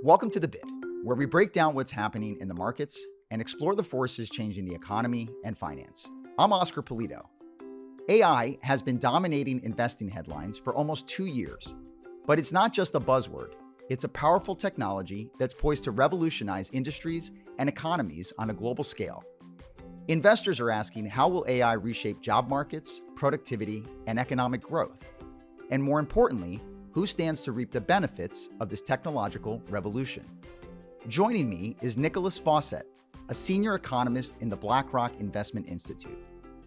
Welcome to The Bid, where we break down what's happening in the markets and explore the forces changing the economy and finance. I'm Oscar Polito. AI has been dominating investing headlines for almost 2 years, but it's not just a buzzword. It's a powerful technology that's poised to revolutionize industries and economies on a global scale. Investors are asking, how will AI reshape job markets, productivity, and economic growth? And more importantly, who stands to reap the benefits of this technological revolution? Joining me is Nicholas Fawcett, a senior economist in the BlackRock Investment Institute.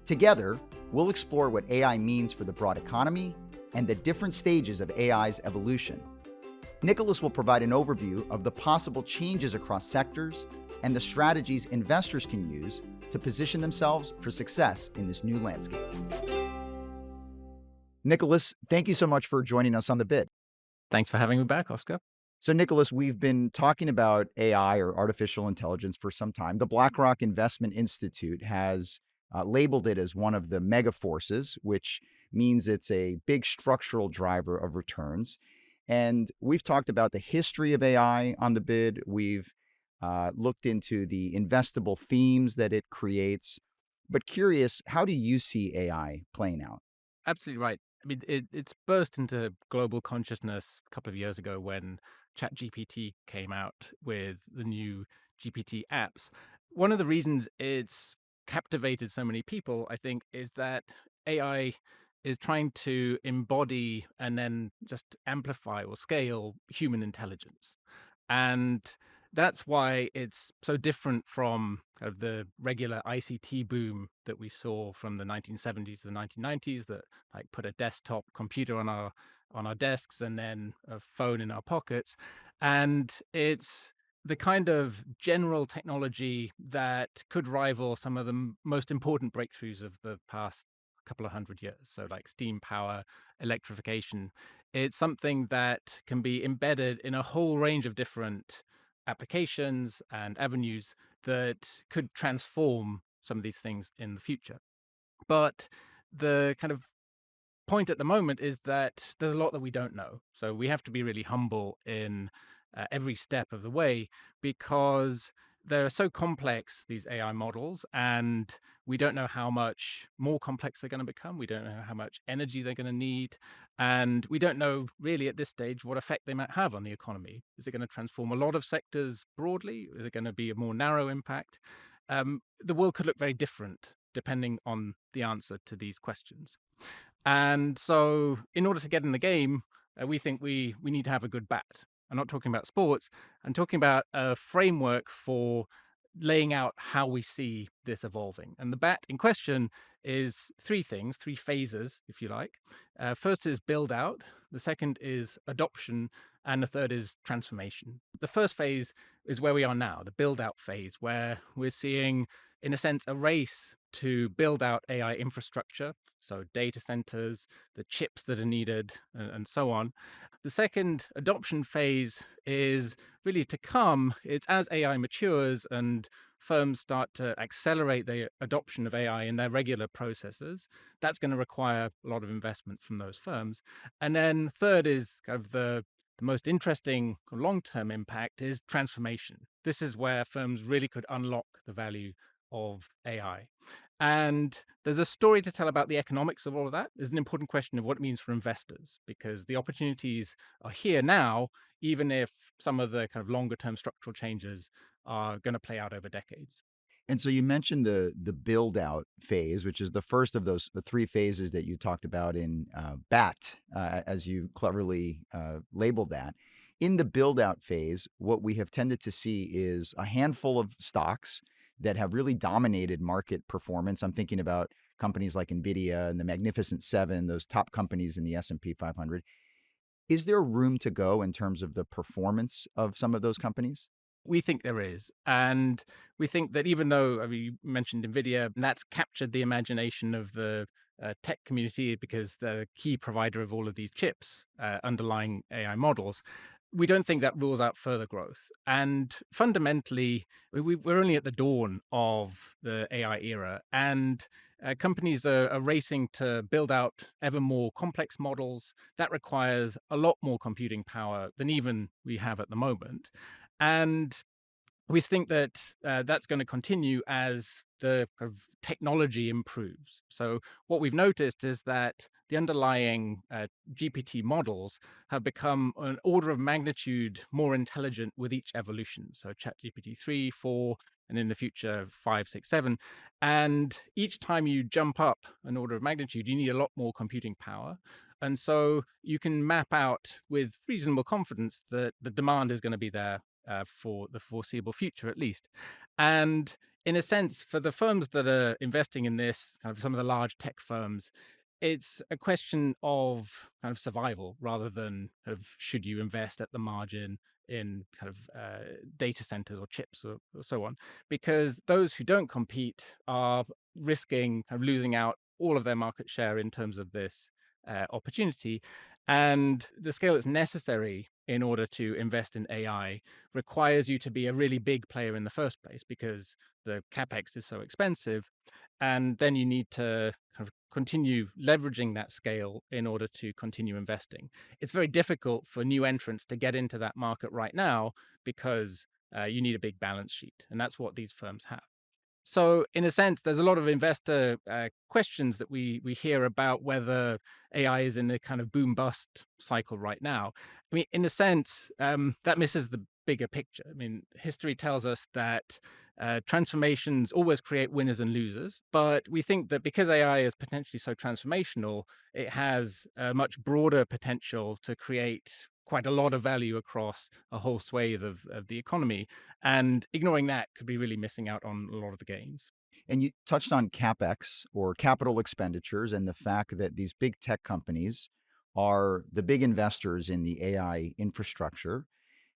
Together, we'll explore what AI means for the broad economy and the different stages of AI's evolution. Nicholas will provide an overview of the possible changes across sectors and the strategies investors can use to position themselves for success in this new landscape. Nicholas, thank you so much for joining us on The Bid. Thanks for having me back, Oscar. So, Nicholas, we've been talking about AI or artificial intelligence for some time. The BlackRock Investment Institute has labeled it as one of the mega forces, which means it's a big structural driver of returns. And we've talked about the history of AI on The Bid. We've looked into the investable themes that it creates. But curious, how do you see AI playing out? Absolutely right. I mean, it's burst into global consciousness a couple of years ago when ChatGPT came out with the new GPT apps. One of the reasons it's captivated so many people, I think, is that AI is trying to embody and then just amplify or scale human intelligence. And that's why it's so different from kind of the regular ICT boom that we saw from the 1970s to the 1990s that like put a desktop computer on our desks and then a phone in our pockets. And it's the kind of general technology that could rival some of the most important breakthroughs of the past couple of hundred years. So like steam power, electrification. It's something that can be embedded in a whole range of different applications and avenues that could transform some of these things in the future. But the kind of point at the moment is that there's a lot that we don't know. So we have to be really humble in every step of the way because they're so complex, these AI models, and we don't know how much more complex they're going to become. We don't know how much energy they're going to need. And we don't know really at this stage what effect they might have on the economy. Is it going to transform a lot of sectors broadly? Is it going to be a more narrow impact? The world could look very different depending on the answer to these questions. And so in order to get in the game, we think we need to have a good bat. I'm not talking about sports. I'm talking about a framework for laying out how we see this evolving. And the bat in question is three things, three phases, if you like. First is build out. The second is adoption. And the third is transformation. The first phase is where we are now, the build out phase, where we're seeing, in a sense, a race to build out AI infrastructure. So data centers, the chips that are needed, and so on. The second adoption phase is really to come. It's as AI matures and firms start to accelerate the adoption of AI in their regular processes. That's going to require a lot of investment from those firms. And then third is kind of the most interesting long-term impact is transformation. This is where firms really could unlock the value of AI. And there's a story to tell about the economics of all of that. There's an important question of what it means for investors, because the opportunities are here now, even if some of the kind of longer term structural changes are going to play out over decades. And so you mentioned the build out phase, which is the first of those the three phases that you talked about in BAT, as you cleverly labeled that. In the build out phase, what we have tended to see is a handful of stocks that have really dominated market performance. I'm thinking about companies like NVIDIA and the Magnificent Seven, those top companies in the S&P 500. Is there room to go in terms of the performance of some of those companies? We think there is. And we think that even though, I mean, you mentioned NVIDIA, and that's captured the imagination of the tech community because they're the key provider of all of these chips underlying AI models. we don't think that rules out further growth. And fundamentally, we're only at the dawn of the AI era, and companies are racing to build out ever more complex models. That requires a lot more computing power than even we have at the moment. And we think that that's going to continue as the kind of technology improves. So what we've noticed is that the underlying GPT models have become an order of magnitude more intelligent with each evolution. So ChatGPT 3, 4, and in the future 5, 6, 7. And each time you jump up an order of magnitude, you need a lot more computing power. And so you can map out with reasonable confidence that the demand is going to be there for the foreseeable future, at least. And in a sense, for the firms that are investing in this, kind of some of the large tech firms, it's a question of kind of survival rather than kind of should you invest at the margin in kind of data centers or chips or so on, because those who don't compete are risking kind of losing out all of their market share in terms of this opportunity. And the scale that's necessary in order to invest in AI requires you to be a really big player in the first place because the Capex is so expensive. And then you need to kind of continue leveraging that scale in order to continue investing. It's very difficult for new entrants to get into that market right now because you need a big balance sheet. And that's what these firms have. So, in a sense, there's a lot of investor questions that we hear about whether AI is in a kind of boom bust cycle right now. I mean, in a sense, that misses the bigger picture. I mean, history tells us that transformations always create winners and losers, but we think that because AI is potentially so transformational, it has a much broader potential to create quite a lot of value across a whole swathe of the economy. And ignoring that could be really missing out on a lot of the gains. And you touched on capex or capital expenditures and the fact that these big tech companies are the big investors in the AI infrastructure.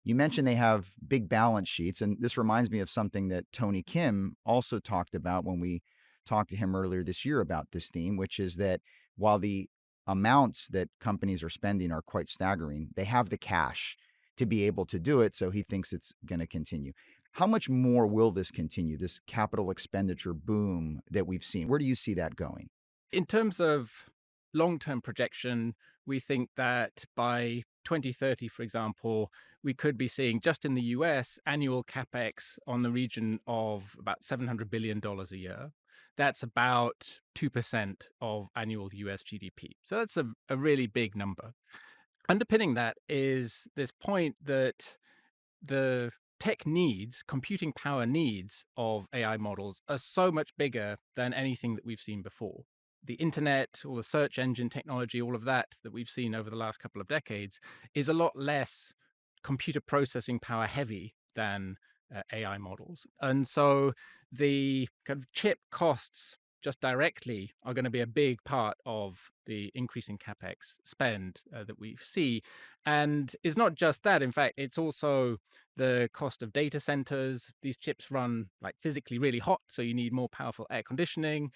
You mentioned they have big balance sheets, and this reminds me of something that Tony Kim also talked about when we talked to him earlier this year about this theme, which is that while the amounts that companies are spending are quite staggering, they have the cash to be able to do it. So he thinks it's going to continue. How much more will this continue, this capital expenditure boom that we've seen? Where do you see that going? In terms of long term projection, we think that by 2030, for example, we could be seeing just in the US annual capex on the region of about $700 billion a year. That's about 2% of annual US GDP. So that's a really big number. Underpinning that is this point that the tech needs, computing power needs of AI models are so much bigger than anything that we've seen before. The internet, all the search engine technology, all of that that we've seen over the last couple of decades is a lot less computer processing power heavy than AI models. And so the kind of chip costs just directly are going to be a big part of the increasing capex spend that we see. And it's not just that. In fact, it's also the cost of data centers. These chips run like physically really hot, so you need more powerful air conditioning.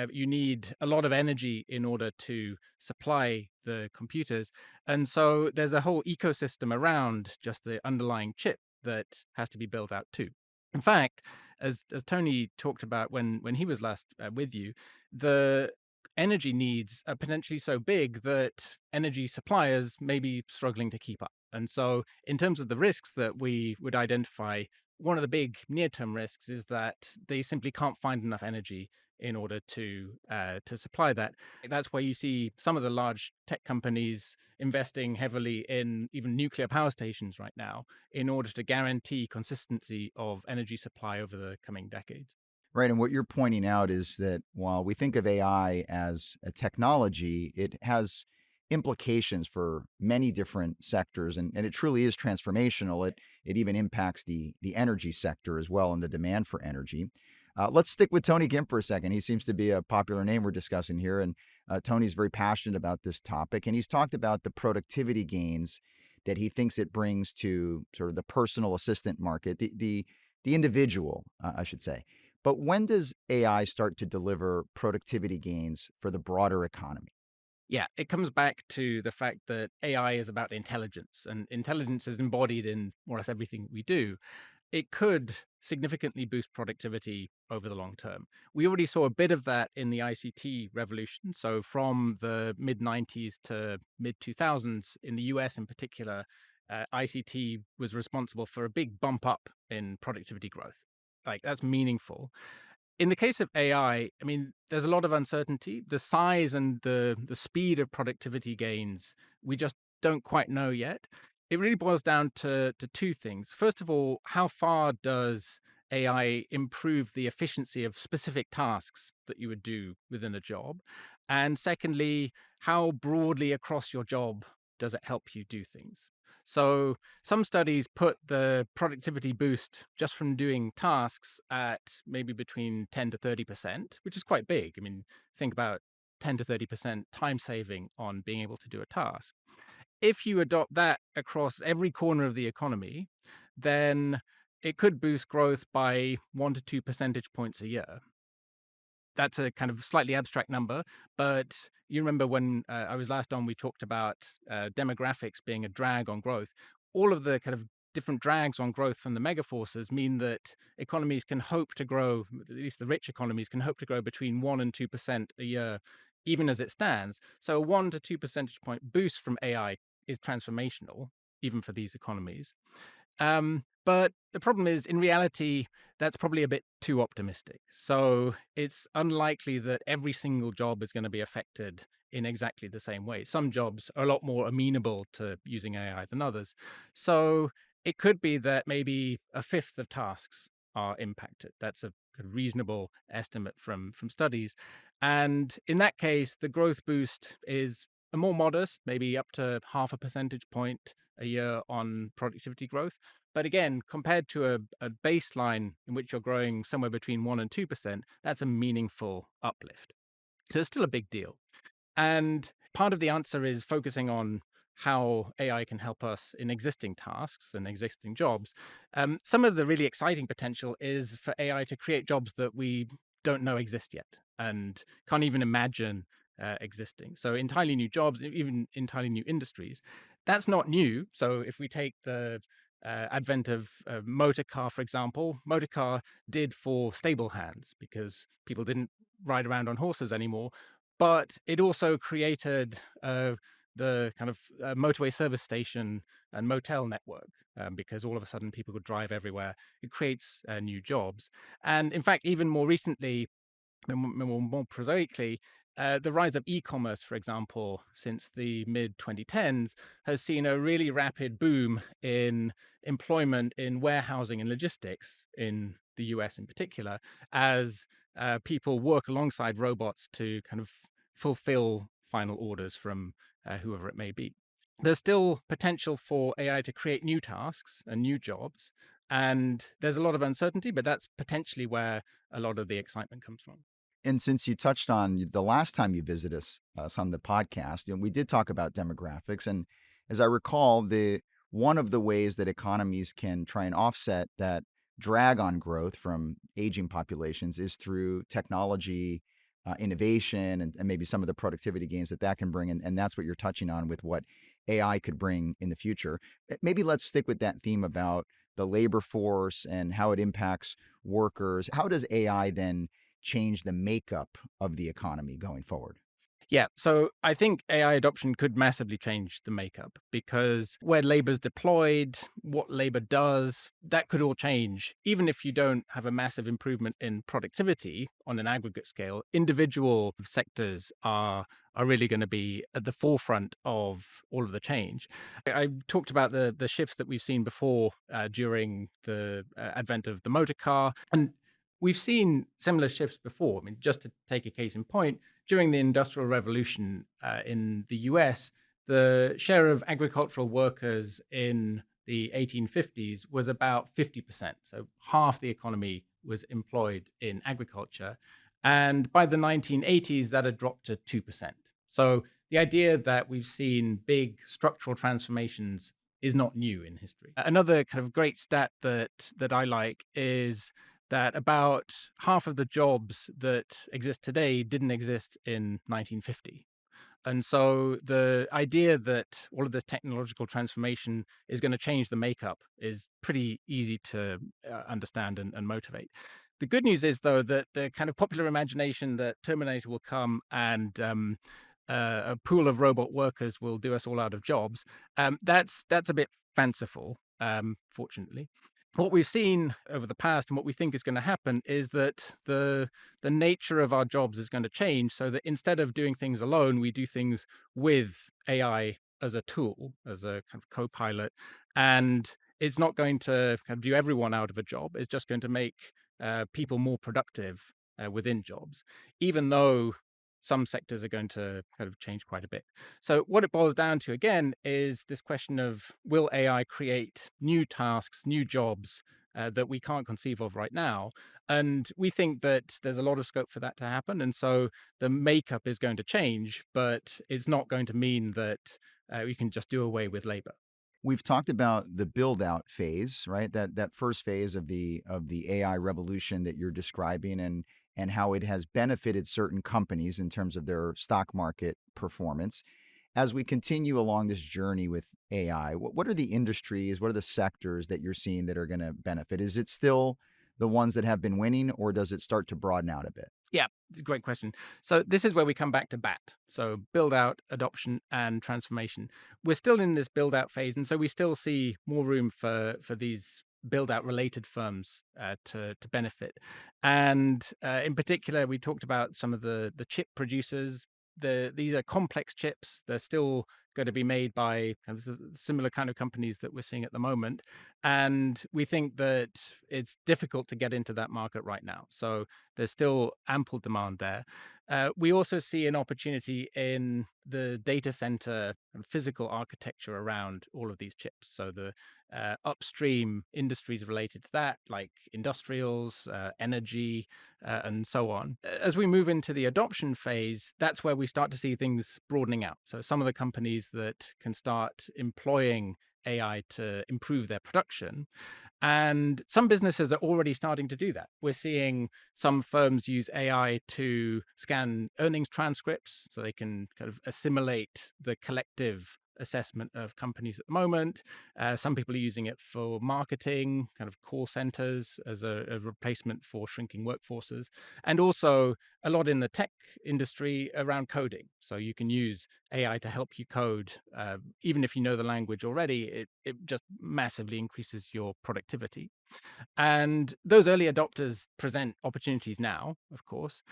You need a lot of energy in order to supply the computers. And so there's a whole ecosystem around just the underlying chip that has to be built out too. In fact, as Tony talked about when he was last with you, the energy needs are potentially so big that energy suppliers may be struggling to keep up. And so, in terms of the risks that we would identify, one of the big near-term risks is that they simply can't find enough energy in order to supply that. That's why you see some of the large tech companies investing heavily in even nuclear power stations right now in order to guarantee consistency of energy supply over the coming decades. Right. And what you're pointing out is that while we think of AI as a technology, it has implications for many different sectors, and it truly is transformational. It even impacts the energy sector as well and the demand for energy. Let's stick with Tony Kim for a second. He seems to be a popular name we're discussing here, and Tony's very passionate about this topic. And he's talked about the productivity gains that he thinks it brings to sort of the personal assistant market, the individual, I should say. But when does AI start to deliver productivity gains for the broader economy? Yeah, it comes back to the fact that AI is about intelligence, and intelligence is embodied in more or less everything we do. It could significantly boost productivity over the long term. We already saw a bit of that in the ICT revolution. So, from the mid 90s to mid 2000s, in the US in particular, ICT was responsible for a big bump up in productivity growth. Like, that's meaningful. In the case of AI, I mean, there's a lot of uncertainty. The size and the speed of productivity gains, we just don't quite know yet. It really boils down to two things. First of all, how far does AI improve the efficiency of specific tasks that you would do within a job? And secondly, how broadly across your job does it help you do things? So, some studies put the productivity boost just from doing tasks at maybe between 10 to 30%, which is quite big. I mean, think about 10 to 30% time saving on being able to do a task. If you adopt that across every corner of the economy, then it could boost growth by 1 to 2 percentage points a year. That's a kind of slightly abstract number, but you remember when I was last on, we talked about demographics being a drag on growth. All of the kind of different drags on growth from the mega forces mean that economies can hope to grow, at least the rich economies can hope to grow between 1 and 2% a year, even as it stands. So a 1 to 2 percentage point boost from AI is transformational, even for these economies. But the problem is, in reality, that's probably a bit too optimistic. So it's unlikely that every single job is going to be affected in exactly the same way. Some jobs are a lot more amenable to using AI than others. So it could be that maybe a fifth of tasks are impacted. That's a reasonable estimate from studies. And in that case, the growth boost is a more modest, maybe up to 0.5 percentage point a year on productivity growth. But again, compared to a baseline in which you're growing somewhere between 1 and 2%, that's a meaningful uplift. So it's still a big deal. And part of the answer is focusing on how AI can help us in existing tasks and existing jobs. Some of the really exciting potential is for AI to create jobs that we don't know exist yet and can't even imagine existing. So, entirely new jobs, even entirely new industries. That's not new. So, if we take the advent of a motor car, for example, motor car did for stable hands because people didn't ride around on horses anymore, but it also created the kind of motorway service station and motel network because all of a sudden people could drive everywhere. It creates new jobs. And in fact, even more recently, more prosaically, the rise of e-commerce, for example, since the mid 2010s, has seen a really rapid boom in employment in warehousing and logistics in the US in particular, as people work alongside robots to kind of fulfill final orders from whoever it may be. There's still potential for AI to create new tasks and new jobs. And there's a lot of uncertainty, but that's potentially where a lot of the excitement comes from. And since you touched on the last time you visited us on the podcast, we did talk about demographics. And as I recall, the one of the ways that economies can try and offset that drag on growth from aging populations is through technology, innovation, and maybe some of the productivity gains that can bring. And that's what you're touching on with what AI could bring in the future. Maybe let's stick with that theme about the labor force and how it impacts workers. How does AI then change the makeup of the economy going forward? Yeah, so I think AI adoption could massively change the makeup because where labor's deployed, what labor does, that could all change. Even if you don't have a massive improvement in productivity on an aggregate scale, individual sectors are really going to be at the forefront of all of the change. I talked about the shifts that we've seen before during the advent of the motor car, and we've seen similar shifts before. I mean, just to take a case in point, during the Industrial Revolution in the US, the share of agricultural workers in the 1850s was about 50%. So half the economy was employed in agriculture. And by the 1980s, that had dropped to 2%. So the idea that we've seen big structural transformations is not new in history. Another kind of great stat that I like is that about half of the jobs that exist today didn't exist in 1950. And so the idea that all of this technological transformation is going to change the makeup is pretty easy to understand and motivate. The good news is, though, that the kind of popular imagination that Terminator will come and a pool of robot workers will do us all out of jobs, that's a bit fanciful, fortunately. What we've seen over the past and what we think is going to happen is that the nature of our jobs is going to change, so that instead of doing things alone, we do things with AI as a tool, as a kind of co-pilot, and it's not going to kind of do everyone out of a job. It's just going to make people more productive within jobs, even though some sectors are going to kind of change quite a bit. So what it boils down to again is this question of, will AI create new tasks, new jobs that we can't conceive of right now? And we think that there's a lot of scope for that to happen. And so the makeup is going to change, but it's not going to mean that we can just do away with labor. We've talked about the build out phase, right? That first phase of the AI revolution that you're describing, and how it has benefited certain companies in terms of their stock market performance. As we continue along this journey with AI, what are the industries, what are the sectors that you're seeing that are going to benefit? Is it still the ones that have been winning, or does it start to broaden out a bit? Yeah, it's a great question. So this is where we come back to BAT. So build out, adoption, and transformation. We're still in this build out phase, and so we still see more room for these build out related firms to benefit. And in particular, we talked about some of the chip producers. These are complex chips. They're still going to be made by kind of similar kind of companies that we're seeing at the moment. And we think that it's difficult to get into that market right now. So there's still ample demand there. We also see an opportunity in the data center and physical architecture around all of these chips. So the upstream industries related to that, like industrials, energy, and so on. As we move into the adoption phase, that's where we start to see things broadening out. So some of the companies that can start employing AI to improve their production. And some businesses are already starting to do that. We're seeing some firms use AI to scan earnings transcripts so they can kind of assimilate the collective assessment of companies at the moment. Some people are using it for marketing, kind of call centers as a replacement for shrinking workforces, and also a lot in the tech industry around coding. So you can use AI to help you code. Even if you know the language already, it just massively increases your productivity. And those early adopters present opportunities now, of course.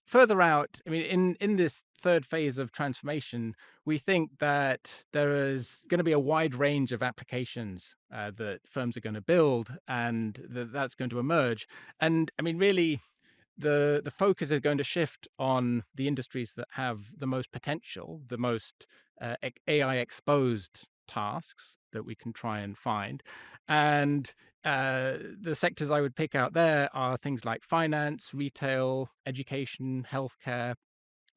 Further out, I mean, in this third phase of transformation, we think that there is going to be a wide range of applications that firms are going to build, and that's going to emerge. And I mean, really, the focus is going to shift on the industries that have the most potential, the most AI exposed tasks that we can try and find. And the sectors I would pick out there are things like finance, retail, education, healthcare,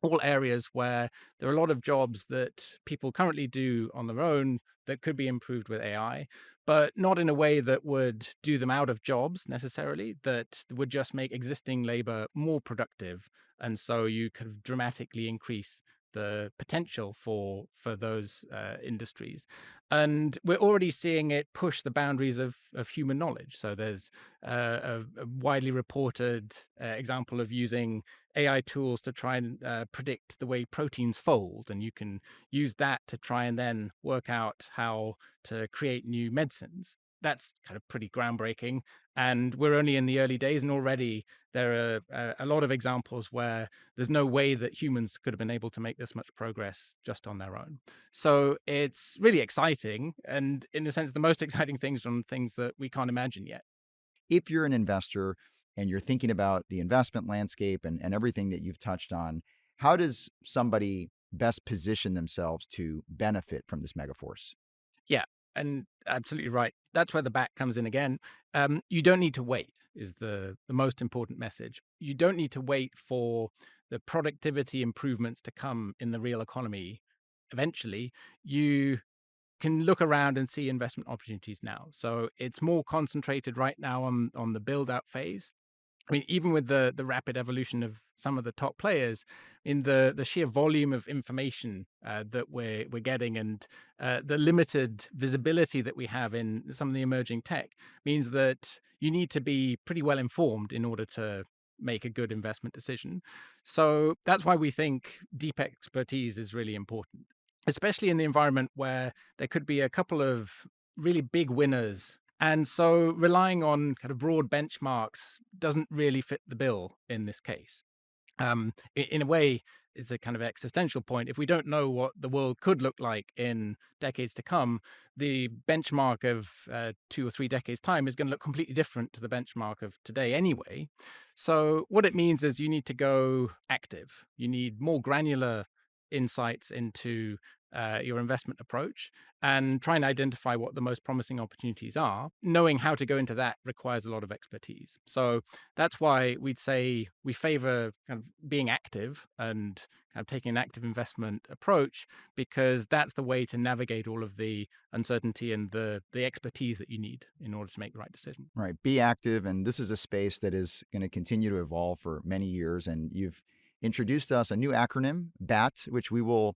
all areas where there are a lot of jobs that people currently do on their own that could be improved with AI, but not in a way that would do them out of jobs necessarily, that would just make existing labor more productive. And so you kind of dramatically increase the potential for those industries. And we're already seeing it push the boundaries of human knowledge. So there's a widely reported example of using AI tools to try and predict the way proteins fold. And you can use that to try and then work out how to create new medicines. That's kind of pretty groundbreaking. And we're only in the early days, and already there are a lot of examples where there's no way that humans could have been able to make this much progress just on their own. So it's really exciting. And in a sense, the most exciting things are things that we can't imagine yet. If you're an investor and you're thinking about the investment landscape and everything that you've touched on, how does somebody best position themselves to benefit from this megaforce? Yeah, and absolutely right. That's where the back comes in again. You don't need to wait, is the most important message. You don't need to wait for the productivity improvements to come in the real economy. Eventually, you can look around and see investment opportunities now. So it's more concentrated right now on the build out phase. I mean, even with the rapid evolution of some of the top players, in the sheer volume of information that we're getting, and the limited visibility that we have in some of the emerging tech, means that you need to be pretty well informed in order to make a good investment decision. So that's why we think deep expertise is really important, especially in the environment where there could be a couple of really big winners. And so relying on kind of broad benchmarks doesn't really fit the bill in this case. In a way, it's a kind of existential point. If we don't know what the world could look like in decades to come, the benchmark of 2 or 3 decades' time is going to look completely different to the benchmark of today anyway. So what it means is you need to go active. You need more granular insights into your investment approach and try and identify what the most promising opportunities are. Knowing how to go into that requires a lot of expertise. So that's why we'd say we favor kind of being active and kind of taking an active investment approach, because that's the way to navigate all of the uncertainty and the expertise that you need in order to make the right decision. Right. Be active. And this is a space that is going to continue to evolve for many years. And you've introduced us a new acronym, BAT, which we will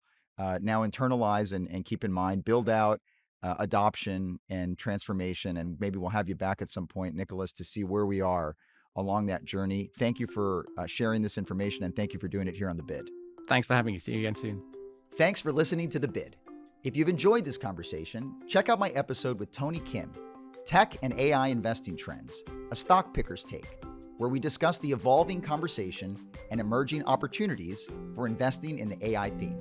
now internalize and keep in mind, build out adoption and transformation. And maybe we'll have you back at some point, Nicholas, to see where we are along that journey. Thank you for sharing this information, and thank you for doing it here on The Bid. Thanks for having me. See you again soon. Thanks for listening to The Bid. If you've enjoyed this conversation, check out my episode with Tony Kim, Tech and AI Investing Trends, a stock picker's take, where we discuss the evolving conversation and emerging opportunities for investing in the AI theme.